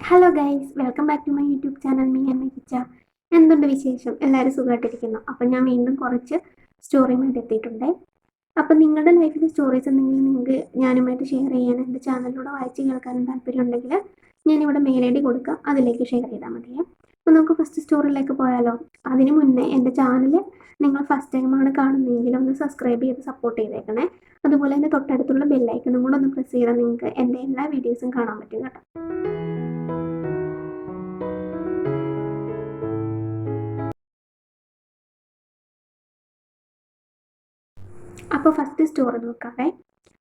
Hello guys, welcome back to my YouTube channel me and my കിച്ച. എന്തുണ്ട് വിശേഷം? എല്ലാവരും സുഖമായിട്ടിരിക്കുന്നു. അപ്പം ഞാൻ വീണ്ടും കുറച്ച് സ്റ്റോറിയുമായിട്ട് എത്തിയിട്ടുണ്ട്. അപ്പം നിങ്ങളുടെ ലൈഫിലെ സ്റ്റോറീസ് എന്തെങ്കിലും നിങ്ങൾക്ക് ഞാനുമായിട്ട് ഷെയർ ചെയ്യാൻ എൻ്റെ ചാനലിലൂടെ വായിച്ച് കേൾക്കാനും താല്പര്യം ഉണ്ടെങ്കിൽ ഞാനിവിടെ മെയിൽ ഐ ഡി കൊടുക്കാം, അതിലേക്ക് ഷെയർ ചെയ്താൽ മതിയേ. അപ്പോൾ നമുക്ക് ഫസ്റ്റ് സ്റ്റോറിയിലേക്ക് പോയാലോ? അതിന് മുന്നേ എൻ്റെ ചാനൽ നിങ്ങൾ ഫസ്റ്റ് ടൈമാണ് കാണുന്നതെങ്കിൽ ഒന്ന് സബ്സ്ക്രൈബ് ചെയ്ത് സപ്പോർട്ട് ചെയ്തേക്കണേ. അതുപോലെ തന്നെ തൊട്ടടുത്തുള്ള ബെല്ലൈക്കണും കൂടെ ഒന്ന് പ്രസ് ചെയ്താൽ നിങ്ങൾക്ക് എൻ്റെ എല്ലാ വീഡിയോസും കാണാൻ പറ്റും കേട്ടോ. അപ്പോൾ ഫസ്റ്റ് സ്റ്റോറി നോക്കാവേ.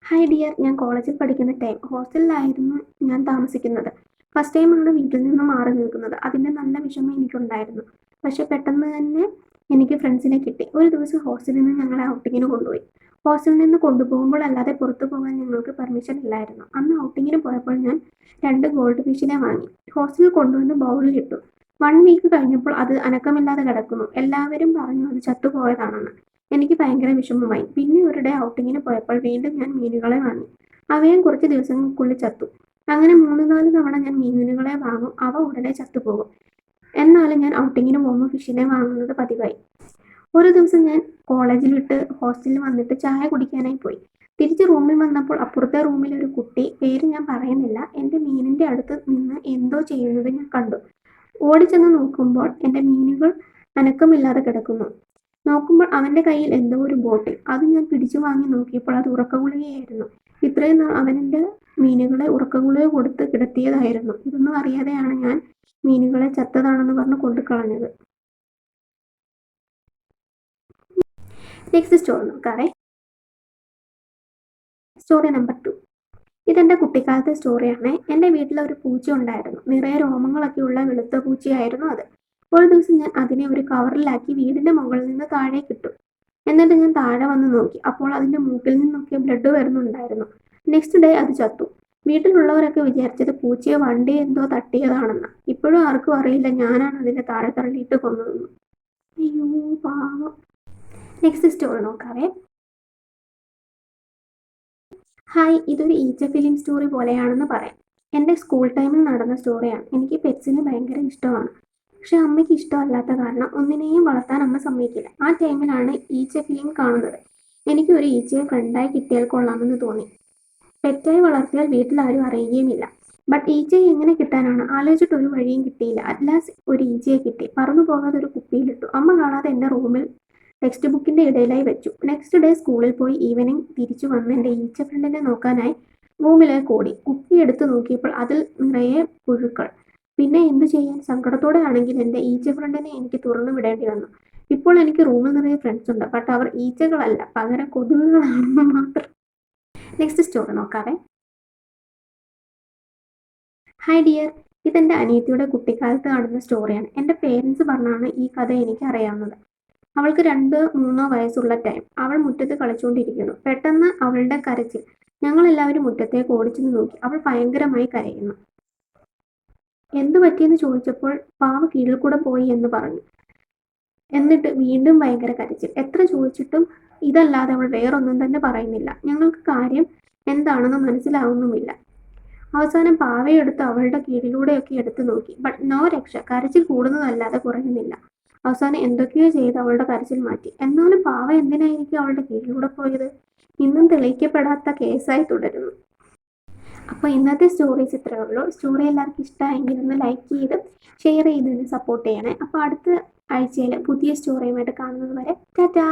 ഹായ് ഡിയർ, ഞാൻ കോളേജിൽ പഠിക്കുന്ന ടൈം ഹോസ്റ്റലിലായിരുന്നു ഞാൻ താമസിക്കുന്നത്. ഫസ്റ്റ് ടൈമാണ് വീട്ടിൽ നിന്ന് മാറി നിൽക്കുന്നത്. അതിൻ്റെ നല്ല വിഷമം എനിക്കുണ്ടായിരുന്നു. പക്ഷെ പെട്ടെന്ന് തന്നെ എനിക്ക് ഫ്രണ്ട്സിനെ കിട്ടി. ഒരു ദിവസം ഹോസ്റ്റലിൽ നിന്ന് ഞങ്ങളെ ഔട്ടിങ്ങിന് കൊണ്ടുപോയി. ഹോസ്റ്റലിൽ നിന്ന് കൊണ്ടുപോകുമ്പോൾ അല്ലാതെ പുറത്തു പോകാൻ ഞങ്ങൾക്ക് പെർമിഷൻ ഇല്ലായിരുന്നു. അന്ന് ഔട്ടിങ്ങിന് പോയപ്പോൾ ഞാൻ 2 ഗോൾഡ് ഫിഷിനെ വാങ്ങി. ഹോസ്റ്റലിൽ കൊണ്ടുവന്ന് ബൗളിലിട്ടു. 1 വീക്ക് കഴിഞ്ഞപ്പോൾ അത് അനക്കമില്ലാതെ കിടക്കുന്നു. എല്ലാവരും പറഞ്ഞു അത് ചത്തുപോയതാണെന്ന്. എനിക്ക് ഭയങ്കര വിഷമമായി. പിന്നെ ഒരു ഡേ ഔട്ടിങ്ങിന് പോയപ്പോൾ വീണ്ടും ഞാൻ മീനുകളെ വാങ്ങി. അവയും കുറച്ച് ദിവസങ്ങൾക്കുള്ളിൽ ചത്തു. അങ്ങനെ 3-4 തവണ ഞാൻ മീനുകളെ വാങ്ങും, അവ ഉടനെ ചത്തുപോകും. എന്നാലും ഞാൻ ഔട്ടിങ്ങിന് പോകുമ്പോൾ ഫിഷിനെ വാങ്ങുന്നത് പതിവായി. ഒരു ദിവസം ഞാൻ കോളേജിൽ വിട്ട് ഹോസ്റ്റലിൽ വന്നിട്ട് ചായ കുടിക്കാനായി പോയി. തിരിച്ച് റൂമിൽ വന്നപ്പോൾ അപ്പുറത്തെ റൂമിൽ ഒരു കുട്ടി, പേര് ഞാൻ പറയുന്നില്ല, എൻ്റെ മീനിൻ്റെ അടുത്ത് നിന്ന് എന്തോ ചെയ്യുന്നത് ഞാൻ കണ്ടു. ഓടിച്ചെന്ന് നോക്കുമ്പോൾ എൻ്റെ മീനുകൾ അനക്കമില്ലാതെ കിടക്കുന്നു. നോക്കുമ്പോൾ അവൻ്റെ കയ്യിൽ എന്തോ ഒരു ബോട്ടിൽ. അത് ഞാൻ പിടിച്ചു വാങ്ങി നോക്കിയപ്പോൾ അത് ഉറക്കഗുളികയായിരുന്നു. ഇത്രയും നാൾ അവനെൻ്റെ മീനുകളെ ഉറക്കഗുളിക കൊടുത്ത് കിടത്തിയതായിരുന്നു. ഇതൊന്നും അറിയാതെയാണ് ഞാൻ മീനുകളെ ചത്തതാണെന്ന് പറഞ്ഞ് കൊണ്ടുകളഞ്ഞത്. നെക്സ്റ്റ് സ്റ്റോറി നോക്കാവേ. Story number 2. ഇതെൻ്റെ കുട്ടിക്കാലത്തെ സ്റ്റോറിയാണ്. എൻ്റെ വീട്ടിൽ ഒരു പൂച്ച ഉണ്ടായിരുന്നു. നിറയെ രോമങ്ങളൊക്കെ ഉള്ള വെളുത്ത പൂച്ചയായിരുന്നു അത്. ഒരു ദിവസം ഞാൻ അതിനെ ഒരു കവറിലാക്കി വീടിൻ്റെ മുകളിൽ നിന്ന് താഴേക്കിട്ടു. എന്നിട്ട് ഞാൻ താഴെ വന്ന് നോക്കി. അപ്പോൾ അതിൻ്റെ മൂക്കിൽ നിന്നൊക്കെ ബ്ലഡ് വരുന്നുണ്ടായിരുന്നു. നെക്സ്റ്റ് ഡേ അത് ചത്തു. വീട്ടിലുള്ളവരൊക്കെ വിചാരിച്ചത് പൂച്ചയെ വണ്ടി എന്തോ തട്ടിയതാണെന്ന്. ഇപ്പോഴും ആർക്കും അറിയില്ല ഞാനാണ് അതിനെ താഴെ തള്ളിയിട്ട് കൊന്നതെന്ന്. അയ്യോ പാവം. നെക്സ്റ്റ് സ്റ്റോറി നോക്കാവേ. ഹായ്, ഇതൊരു ഈച്ച ഫിലിം സ്റ്റോറി പോലെയാണെന്ന് പറയാം. എൻ്റെ സ്കൂൾ ടൈമിൽ നടന്ന സ്റ്റോറിയാണ്. എനിക്ക് പെറ്റ്സിനെ ഭയങ്കര ഇഷ്ടമാണ്. പക്ഷെ അമ്മയ്ക്ക് ഇഷ്ടമല്ലാത്ത കാരണം ഒന്നിനെയും വളർത്താൻ അമ്മ സമ്മതിക്കില്ല. ആ ടൈമിലാണ് ഈച്ച ഫിലിം കാണുന്നത്. എനിക്ക് ഒരു ഈച്ചയെ ഫ്രണ്ടായി കിട്ടിയാൽ കൊള്ളാമെന്ന് തോന്നി. പെറ്റായി വളർത്തിയാൽ വീട്ടിൽ ആരും അറിയുകയുമില്ല. ബട്ട് ഈച്ചയെ എങ്ങനെ കിട്ടാനാണ്? ആലോചിച്ചിട്ട് ഒരു വഴിയും കിട്ടിയില്ല. അറ്റ്ലാസ്റ്റ് ഒരു ഈച്ചയെ കിട്ടി. പറന്നു പോകാതെ ഒരു കുപ്പിയിലിട്ടു. അമ്മ കാണാതെ എൻ്റെ റൂമിൽ ടെക്സ്റ്റ് ബുക്കിൻ്റെ ഇടയിലായി വെച്ചു. നെക്സ്റ്റ് ഡേ സ്കൂളിൽ പോയി ഈവനിങ് തിരിച്ചു വന്ന് എൻ്റെ ഈച്ച ഫ്രണ്ടിനെ നോക്കാനായി റൂമിലേക്ക് ഓടി. കുപ്പി എടുത്ത് നോക്കിയപ്പോൾ അതിൽ നിറയെ പുഴുക്കൾ. പിന്നെ എന്തു ചെയ്യാൻ? സങ്കടത്തോടെ ആണെങ്കിൽ എൻ്റെ ഈച്ച ഫ്രണ്ടിനെ എനിക്ക് തുറന്നു വിടേണ്ടി വന്നു. ഇപ്പോൾ എനിക്ക് റൂമിൽ നിറയെ ഫ്രണ്ട്സ് ഉണ്ട്. ബട്ട് അവർ ഈച്ചകളല്ല, പകരം കൊതുകുകളാണെന്ന് മാത്രം. നെക്സ്റ്റ് സ്റ്റോറി നോക്കാവേ. ഹായ് ഡിയർ, ഇതെൻ്റെ അനിയത്തിയുടെ കുട്ടിക്കാലത്ത് നടന്ന സ്റ്റോറിയാണ്. എൻ്റെ പേരൻസ് പറഞ്ഞാണ് ഈ കഥ എനിക്ക് അറിയാവുന്നത്. അവൾക്ക് 2-3 വയസ്സുള്ള ടൈം. അവൾ മുറ്റത്ത് കളിച്ചുകൊണ്ടിരിക്കുന്നു. പെട്ടെന്ന് അവളുടെ കരച്ചിൽ. ഞങ്ങളെല്ലാവരും മുറ്റത്തേക്ക് ഓടിച്ചെന്ന് നോക്കി. അവൾ ഭയങ്കരമായി കരയുന്നു. എന്തു പറ്റിയെന്ന് ചോദിച്ചപ്പോൾ പാവ കീഴിൽ കൂടെ പോയി എന്ന് പറഞ്ഞു. എന്നിട്ട് വീണ്ടും ഭയങ്കര കരച്ചിൽ. എത്ര ചോദിച്ചിട്ടും ഇതല്ലാതെ അവൾ വേറൊന്നും തന്നെ പറയുന്നില്ല. ഞങ്ങൾക്ക് കാര്യം എന്താണെന്ന് മനസ്സിലാവുന്നുമില്ല. അവസാനം പാവയെടുത്ത് അവളുടെ കീഴിലൂടെയൊക്കെ എടുത്തു നോക്കി. ബട്ട് നോ രക്ഷ. കരച്ചിൽ കൂടുന്നതല്ലാതെ കുറയുന്നില്ല. അവസാനം എന്തൊക്കെയോ ചെയ്ത് അവളുടെ കരച്ചിൽ മാറ്റി. എന്നാലും പാവ എന്തിനായിരിക്കും അവളുടെ കീഴിലൂടെ പോയത്? ഇന്നും തെളിയിക്കപ്പെടാത്ത കേസായി തുടരുന്നു. അപ്പോൾ ഇന്നത്തെ സ്റ്റോറീസ് ഇത്രയേ ഉള്ളൂ. സ്റ്റോറി എല്ലാവർക്കും ഇഷ്ടമായെങ്കിൽ ഒന്ന് ലൈക്ക് ചെയ്ത് ഷെയർ ചെയ്ത് സപ്പോർട്ട് ചെയ്യണേ. അപ്പോൾ അടുത്ത ആഴ്ചയിൽ പുതിയ സ്റ്റോറിയുമായിട്ട് കാണുന്നത് വരെ ടാറ്റാ.